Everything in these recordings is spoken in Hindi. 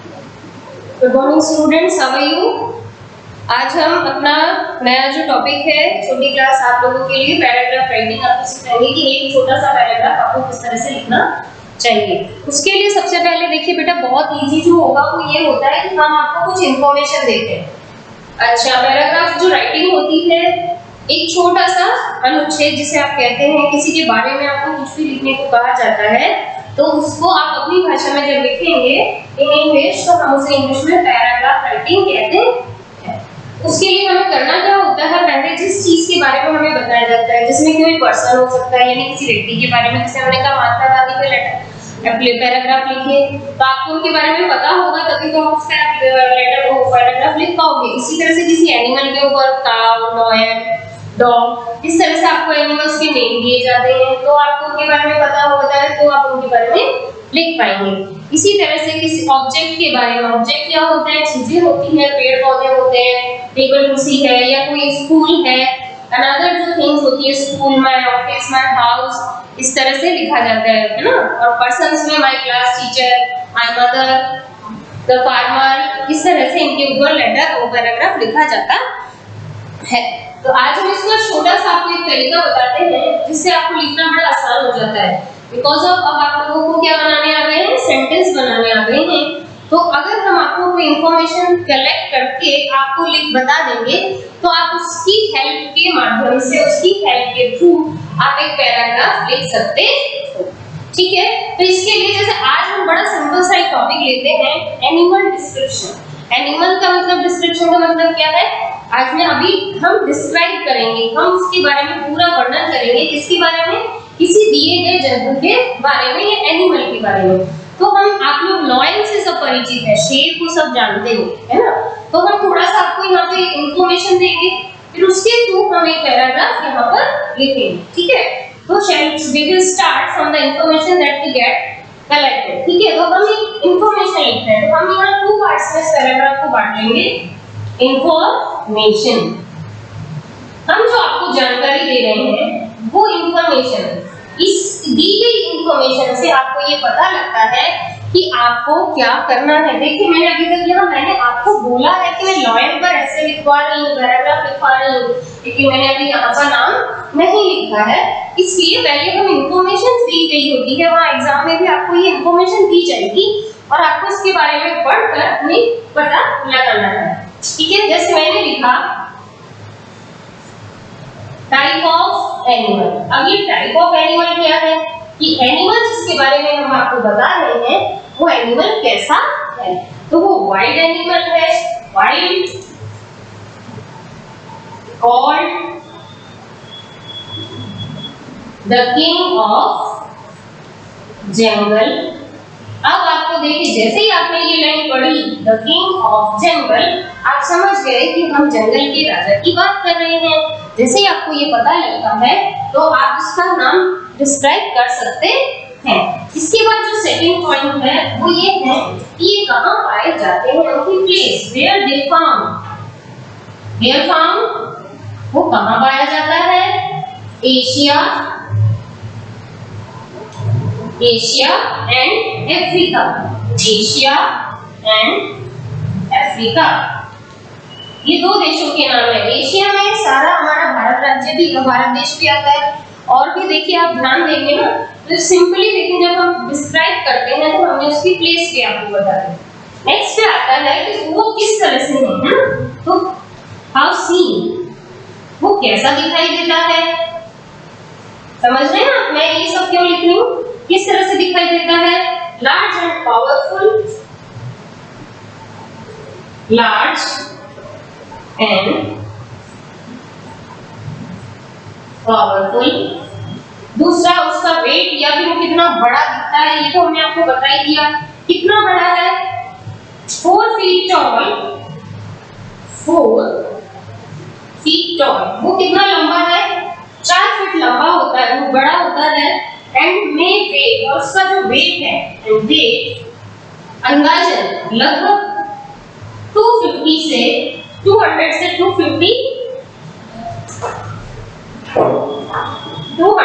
Good morning students, how are you. आज हम अपना नया जो टॉपिक है छोटी क्लास आप लोगों के लिए पैराग्राफ राइटिंग आपको सिखाएंगे कि एक छोटा सा पैराग्राफ आपको किस तरह से लिखना चाहिए। उसके लिए सबसे पहले देखिए बेटा, बहुत इजी जो होगा वो ये होता है कि हम आपको कुछ इन्फॉर्मेशन देते हैं। अच्छा, पैराग्राफ जो राइटिंग होती है एक छोटा सा अनुच्छेद जिसे आप कहते हैं, किसी के बारे में आपको कुछ भी लिखने को कहा जाता है तो उसको आप अपनी भाषा में जब लिखेंगे इन इंग्लिश तो हम उसे इंग्लिश में पैराग्राफ राइटिंग कहते हैं। उसके लिए हमें करना क्या होता है, पहले जिस चीज के बारे में हमें बताया जाता है, जिसमें कोई पर्सन हो सकता है यानी किसी व्यक्ति के बारे में, जैसे हमने कहा महात्मा गांधी पे लेटर पैराग्राफ लिखिए तो आपको उनके बारे में पता होगा तभी तो आप उसका लेटर पैराग्राफ लिख पाओगे। इसी तरह से किसी एनिमल के ऊपर काऊ, लॉयन, डॉग, इस तरह से आपको एनिमल्स के नेम दिए जाते हैं तो आपको उनके बारे में पता होता है तो आप उनके बारे में लिख पाएंगे। इसी तरह से किसी ऑब्जेक्ट के बारे में, ऑब्जेक्ट क्या होता है, चीजें होती हैं, पेड़ पौधे होते हैं, टेबल कुर्सी है या कोई स्कूल है, अनदर जो थिंग्स होती है, school, my office, my house, इस तरह से लिखा जाता है ना। और पर्सन्स में my class teacher, my mother, the farmer, इस तरह से इनके ऊपर लेटर और पैराग्राफ लिखा जाता है। तो आज हम इसका छोटा सा आपको एक तरीका बताते हैं जिससे आपको लिखना बड़ा आसान हो जाता है। बिकॉज ऑफ अब आप लोगों को क्या बनाने आ गए हैं, सेंटेंस बनाने आ गए हैं। तो अगर हम आपको कोई इंफॉर्मेशन कलेक्ट करके आपको लिख बता देंगे तो आप उसकी हेल्प के माध्यम से, उसकी हेल्प के थ्रू आप एक पैराग्राफ लिख सकते हो। ठीक है, तो इसके लिए जैसे आज हम बड़ा सिंपल सा एक टॉपिक लेते हैं, एनिमल डिस्क्रिप्शन। एनिमल का मतलब, डिस्क्रिप्शन का मतलब क्या है, आज में अभी हम डिस्क्राइब करेंगे, हम उसके बारे में पूरा वर्णन करेंगे। किसके बारे में, किसी दिए गए जंतु के बारे में या एनिमल के बारे में। तो हम, आप लोग लॉयन से सब परिचित है, शेर को सब जानते हो, है ना। तो हम थोड़ा सा आपको यहाँ पे इंफॉर्मेशन देंगे, फिर उसके थ्रू हम एक पैराग्राफ यहाँ पर लिखेंगे। ठीक है, तो we will start from the information that we get collected. ठीक है, तो हम एक इंफॉर्मेशन लिखते हैं तो हम यहाँ 2 पार्ट्स में इस पैराग्राफ को बांट लेंगे। इंफॉर्मेशन, हम जो आपको जानकारी दे रहे हैं वो इंफॉर्मेशन, इस दी गई इंफॉर्मेशन से आपको ये पता लगता है कि आपको क्या करना है। देखिए मैंने अभी तक यहाँ मैंने आपको बोला है कि मैं लॉयन पर ऐसे लिखवा रही हूँ, पैराग्राफ लिखवा रही हूँ, लेकिन मैंने अभी यहाँ का नाम नहीं लिखा है। इसलिए पहले हम इंफॉर्मेशन दी गई होती है, वहाँ एग्जाम में भी आपको ये इंफॉर्मेशन दी जाएगी और आपको इसके बारे में पढ़कर अपनी पता लगाना है। ठीक है, जैसे मैंने लिखा टाइप ऑफ एनिमल। अब ये टाइप ऑफ एनिमल क्या है कि एनिमल जिसके बारे में हम आपको बता रहे हैं वो एनिमल कैसा है। तो वो वाइल्ड एनिमल है, wild, called the king of jungle. अब आपको देखिए, जैसे ही आपने ये लाइन पढ़ी द किंग ऑफ जंगल, आप समझ गए कि हम जंगल के राजा की बात कर रहे हैं। जैसे ही आपको ये पता लगता है तो आप इसका नाम डिस्क्राइब कर सकते हैं। इसके बाद जो सेकंड पॉइंट है वो ये है कि ये कहाँ पाए जाते हैं, उनकी place, where they found. Where found, वो कहाँ पाया जाता है, Asia, Asia and Africa, Asia and Africa, ये 2 देशों के नाम है। एशिया में सारा हमारा भारत राज्य भी, भारत देश भी आता है। और भी देखिए आप ध्यान देंगे ना तो सिंपली, लेकिन जब हम डिस्क्राइब करते हैं तो हमने उसकी प्लेस भी आपको बता दी। नेक्स्ट पे आता है कि वो किस तरह से है ना, तो हाउ सीन, वो कैसा दिखाई देता है। समझ रहे हैं आप मैं ये सब क्यों लिख रही हूँ, किस तरह से दिखाई देता है। Large and powerful, large and powerful. दूसरा उसका वेट या फिर वो कितना बड़ा दिखता है, ये तो हमने आपको बता ही दिया। कितना बड़ा है, 4 feet tall, 4 feet tall, वो कितना लंबा है, 4 फीट लंबा होता है, वो बड़ा होता है। एंड मे वेट, और उसका जो वेट है, वेट अंदाजन लगभग 250 से 200 से 250 200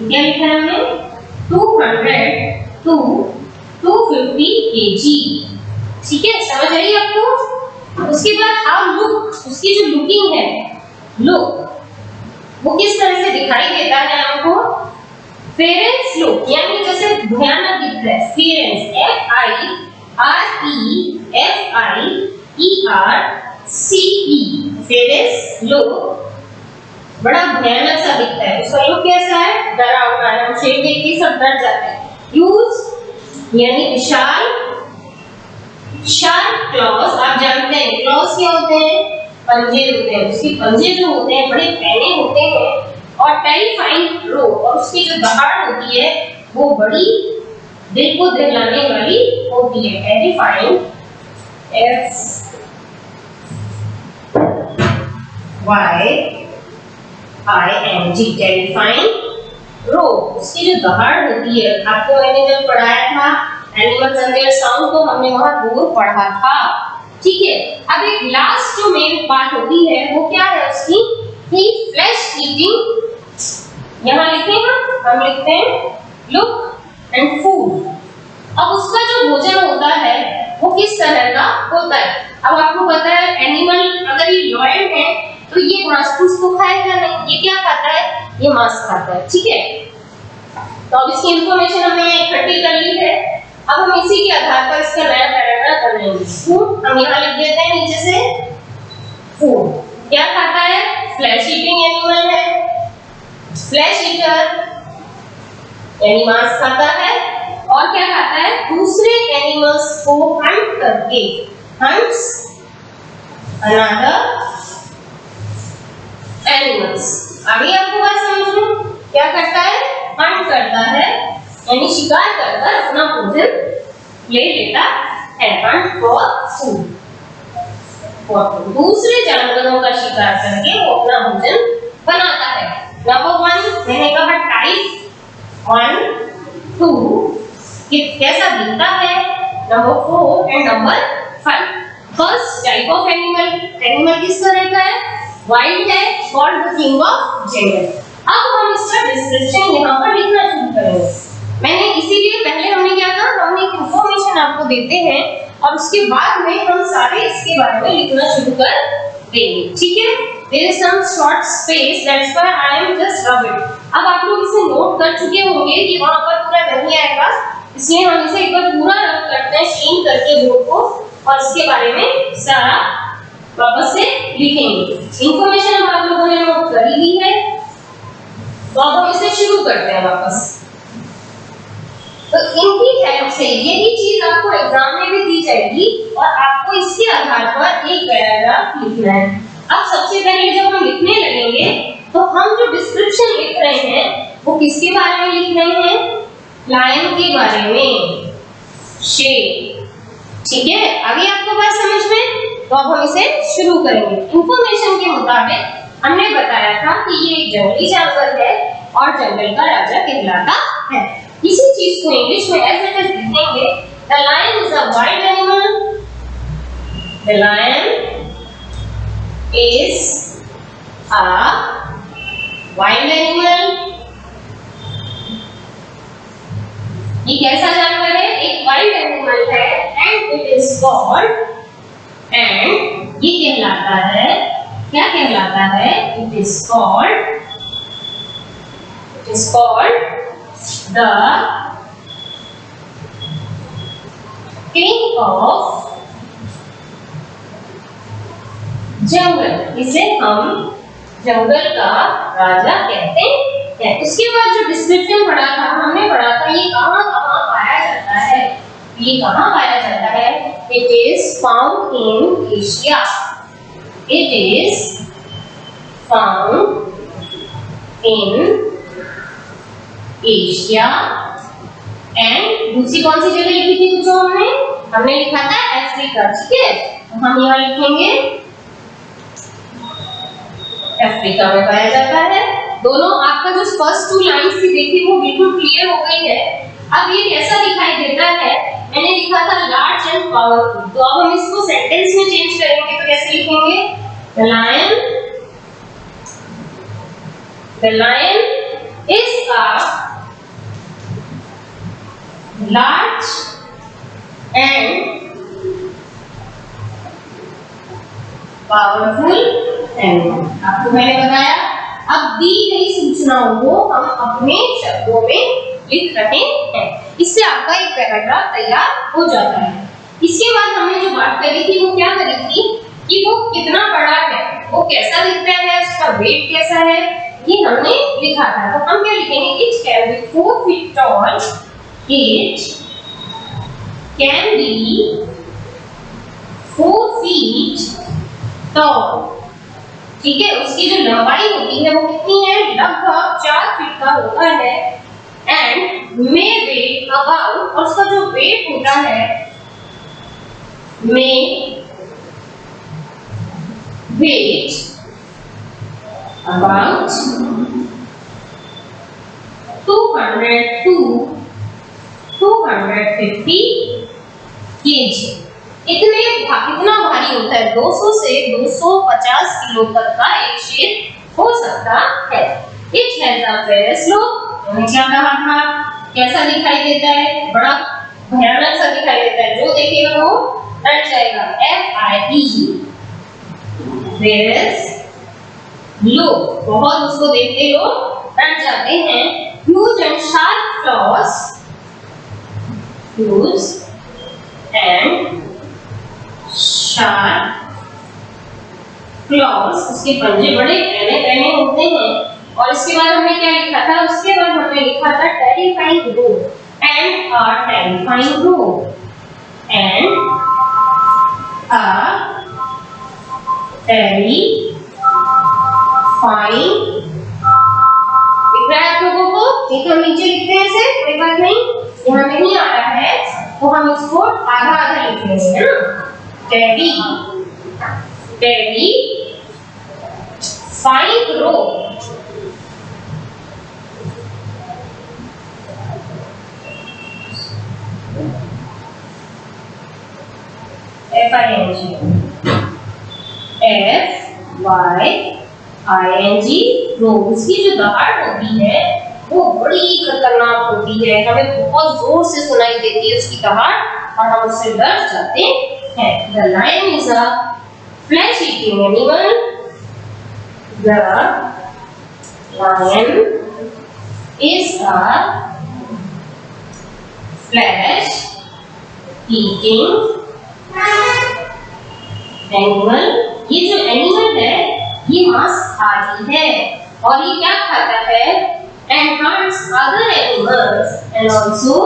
क्या लिखा है हमने, 200 to 250 kg। ठीक है, समझ आई आपको? उसके बाद हाउ लुक, उसकी जो लुकिंग है, लुक वो किस तरह से दिखाई देता है हमको? फेरेंस लुक, यानी जैसे भयानक दिखता है। फेरेंस, FIREFIERCE, फेरेंस लुक बड़ा भयानक सा दिखता है। उसका लुक कैसा है? डरावना है, हम शेप देख के सब डर जाते हैं। यूज यानी विशाल, शार्प क्लॉज, आप जानते हैं क्लॉज क्या होते हैं? पंजे होते हैं। उसके पंजे जो होते हैं बड़े पैने होते हैं। और टेरिफाइंग रो, और उसकी जो दहाड़ होती है वो बड़ी दिल को दहलाने वाली होती है। टेरिफाइंग, FYING, टेरिफाइंग रो, उसकी जो दहाड़ होती है। आपको मैंने जब पढ़ाया था एनिमल्स एंड देयर साउंड, तो हमने वहां रोर पढ़ा था। ठीक है, अब एक लास्ट जो मेन बात होती है वो क्या है उसकी? कि फ्लैश ईटिंग, यहाँ लिखे हम लिखते हैं लुक एंड फूड। अब उसका जो भोजन होता है वो किस तरह का होता है? अब आपको पता है एनिमल अगर ये लॉयल है तो ये घास फूस तो खाएगा नहीं, ये क्या खाता है? ये मांस खाता है। ठीक है, तो अब इसकी इंफॉर्मेशन हमने इकट्ठी कर ली है। अब हम इसी के आधार पर इसका नया पैराग्राफ बनाएंगे। फूड हम यहाँ लिख देते हैं नीचे से। फूड क्या खाता है? फ्लैश ईटिंग एनिमल है, फ्लैश ईटर यानी मांस खाता है। और क्या खाता है? दूसरे एनिमल्स को हंट करके, हंट्स अनदर एनिमल्स। अभी आपको बात समझ में? क्या करता है? हंट करता है, यानी शिकार करकर अपना भोजन ले लेता है। हंट फॉर फूड, दूसरे जानवरों का शिकार करके वो अपना भोजन बनाता है। नंबर 1 मैंने कहा टाइप 1 2 ये कैसा दिखता है। Number 4 and number 5। First type of animal, animal किस तरह का है? वाइल्ड है, called the king of jungle. अब हम इसका डिस्क्रिप्शन यहाँ पर लिखना शुरू करेंगे। मैंने इसीलिए पहले हमने क्या कहा, हमने एक इंफॉर्मेशन आपको देते हैं और उसके बाद में हम सारे इसके बारे में लिखना शुरू कर देंगे। ठीक है, there is some short space, that's why I am just rub it। अब आप लोग इसे नोट कर चुके होंगे कि वहां पर पूरा नहीं आएगा, इसलिए हम इसे एक बार पूरा रब करते हैं शेन करके बोर्ड को, और इसके बारे में सारा वापस से लिखेंगे। इंफॉर्मेशन हम आप लोगों ने नोट कर ली है, तो अब हम इसे शुरू करते हैं वापस। तो इनकी हेल्प से यही चीज आपको एग्जाम में भी दी जाएगी और आपको इसके आधार पर एक पैराग्राफ लिखना है। अब सबसे पहले जब हम लिखने लगेंगे तो हम जो डिस्क्रिप्शन लिख रहे हैं वो किसके बारे में लिख रहे हैं? लायन के बारे में, शेर। ठीक है, आगे आपको बात समझ में? तो अब हम इसे शुरू करेंगे। इंफॉर्मेशन के मुताबिक हमने बताया था कि ये एक जंगली जानवर है और जंगल का राजा कहलाता है। इसी चीज को इंग्लिश में एज इट इज लिखेंगे, the lion is a wild animal, the lion is a wild animal. ये कैसा जानवर है? एक वाइल्ड एनिमल है। And it is called, and ये कहलाता है, क्या कहलाता है? It is called the king of jungle. इसे हम जंगल का राजा कहते हैं। उसके बाद जो डिस्क्रिप्शन पढ़ा था, हमने पढ़ा था ये कहाँ कहाँ पाया जाता है। ये कहाँ पाया जाता है? It is found in Asia, it is found in Asia. And दूसरी कौन सी जगह लिखी थी जो हमने लिखा था अफ्रीका। ठीक है, तो हम यहाँ लिखेंगे अफ्रीका में पाया जाता है। दोनों आपका जो फर्स्ट 2 लाइंस थी देखी वो बिल्कुल क्लियर हो गई है। अब ये कैसा दिखाई देता है? मैंने लिखा था लार्ज एंड पावरफुल, तो अब हम इसको सेंटेंस में चेंज करेंगे। तो कैसे लिखेंगे? The lion is a large and powerful animal. आपको मैंने बताया अब दी गई सूचनाओं को हम अपने शब्दों में लिख रहे हैं। इससे आपका एक पैराग्राफ तैयार हो जाता है। इसके बाद हमने जो बात करी थी वो क्या करी थी कि वो कितना बड़ा है, वो कैसा दिखता है, उसका वेट कैसा है, ये हमने लिखा था। तो हम क्या लिखेंगे, it can be 4 feet tall, it can be 4 feet tall। ठीक है, उसकी जो लंबाई होती है वो कितनी है, लगभग 4 फीट का होता है। एंड मे वेट अबाउट, और उसका जो वेट होता है मे वेट अबाउट 200 to 250 kg। कितना भारी होता है, 200 से 250 किलो तक का एक शेर हो सकता है। It has a very slow, मैंने क्या कहा था, कैसा दिखाई देता है, बड़ा भयानक सा दिखाई देता है, जो देखेगा वो डर जाएगा। FIE वेरी लो, बहुत उसको देखते लोग डर जाते हैं। Huge and sharp clause, huge and sharp clause, उसके पंजे बड़े पहने होते हैं। और इसके बाद हमने क्या लिखा था, उसके बाद हमने लिखा था terrifying road and a terrifying road and a terrifying, दिख रहा है आप लोगों को, एक हम नीचे लिखते हैं इसे, कोई बात नहीं, यहाँ नहीं आ रहा है तो हम इसको आधा आधा लिख लेंगे ना। टेरिफाइंग रोड, FING रोड, उसकी जो दहाड़ होती है वो बड़ी खतरनाक होती है, हमें बहुत जोर से सुनाई देती है उसकी दहाड़ और हम उससे डर जाते हैं। The lion is a flesh-eating animal. The lion is a flesh-eating animal। ये जो एनिमल है ये मांसाहारी है और ये क्या खाता है, and hunts other animals and also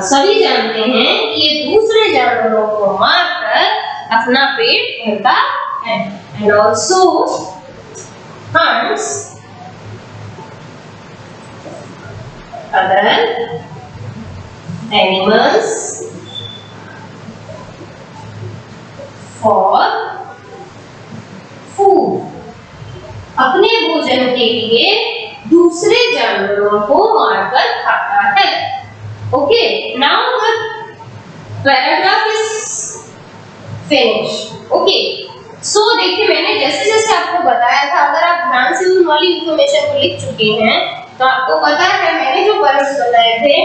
सभी जानते हैं कि ये दूसरे जानवरों को मारकर अपना पेट भरता है। and also hunts other animals for food, अपने भोजन के लिए दूसरे जानवरों को मारकर खाता है। Okay, now the paragraph is finished. Okay, so देखिए मैंने जैसे जैसे आपको बताया था, अगर आप ध्यान से उन वाली इंफॉर्मेशन को लिख चुके हैं तो आपको पता है मैंने जो बर्ड्स बताए थे,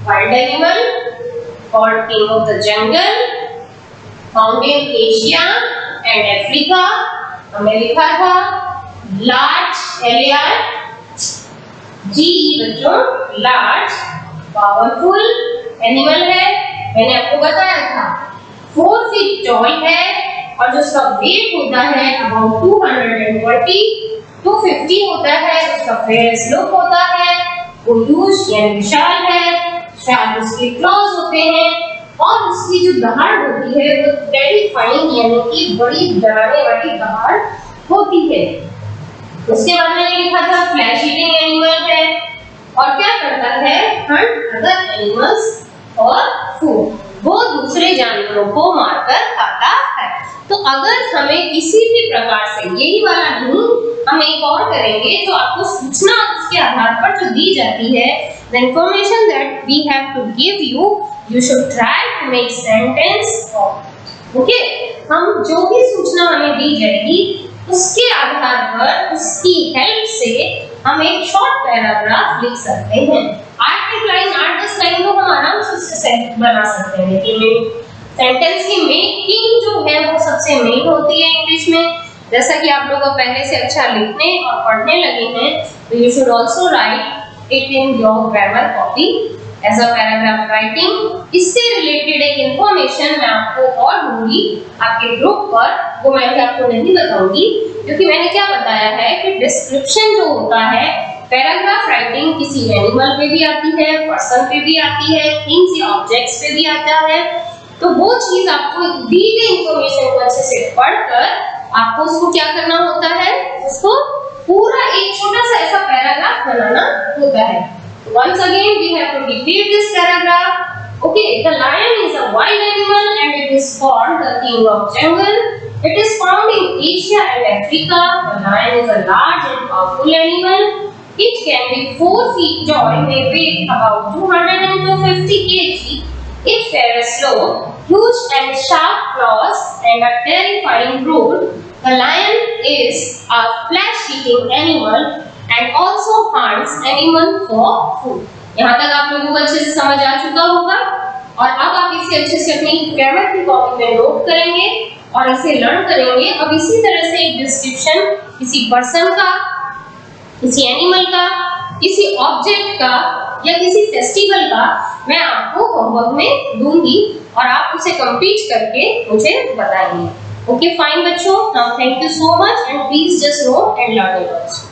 wild animal called king of the jungle, found in Asia and Africa, हमने लिखा था लार्ज LARGE बच्चों, लार्ज पावरफुल एनिमल है, मैंने आपको बताया था 4 फीट टॉल है और जो उसका वेट होता है अबाउट 250 होता है, उसका फेस लुक होता है, वो ह्यूज यानी विशाल है, शार्प उसके क्लॉज होते हैं और उसकी जो दहाड़ होती है वो टेरिफाइंग यानी कि बड़ी डराने वाली दहाड़ होती है। उसके बाद मैंने लिखा था फ्लैश ईटिंग एनिमल है और क्या करता है, हंट अदर एनिमल्स और फूड, वो दूसरे जानवरों को मारकर खाता है। तो अगर हमें किसी भी प्रकार से यही वाला नहीं, हम एक और करेंगे जो आपको सूचना उसके आधार पर जो दी जाती है, the information that we have to give you should try to make sentence of। Okay, हम जो भी सूचना हमें दी जाएगी उसके आधार पर उसकी हेल्प से हम एक शॉर्ट पैराग्राफ लिख सकते हैं। 8-10 लाइन तो हम आराम से बना सकते हैं, लेकिन सेंटेंस की मेकिंग जो है वो सबसे मेन होती है इंग्लिश में। जैसा कि आप लोग पहले से अच्छा लिखने और पढ़ने लगे हैं, तो you should also write it in your grammar copy as a paragraph writing. इससे रिलेटेड एक इंफॉर्मेशन मैं आपको और दूंगी आपके ग्रुप पर, वो मैं आपको नहीं बताऊंगी, क्योंकि मैंने क्या बताया है कि डिस्क्रिप्शन जो होता है पैराग्राफ राइटिंग किसी एनिमल पे भी आती है, पर्सन पे भी आती है, थिंग्स या ऑब्जेक्ट्स पे भी आता है। तो वो चीज आपको दी गई इंफॉर्मेशन को अच्छे से पढ़कर आपको उसको क्या करना होता है, उसको पूरा एक छोटा सा ऐसा पैराग्राफ बनाना होता है। Once again we have to repeat this paragraph. Okay, the lion is a wild animal and it is called the king of jungle. It is found in Asia and Africa. The lion is a large and powerful animal. It can be 4 feet tall, may weigh about 250 kg. Its hair is slow, huge and sharp claws, and a terrifying roar. The lion is a flesh-eating animal and also hunts animal for food. यहाँ तक आप लोगों को अच्छे से समझ आ चुका होगा, और अब आप इसे अच्छे से अपनी ग्रामर की कॉपी में नोट करेंगे और इसे लर्न करेंगे। अब इसी तरह से एक डिस्क्रिप्शन किसी पर्सन का, किसी एनिमल का, किसी ऑब्जेक्ट का या किसी फेस्टिवल का मैं आपको होमवर्क में दूंगी और आप उसे कंप्लीट करके मुझे बताएंगे। ओके फाइन बच्चों, now thank you so much and please just note and learn it.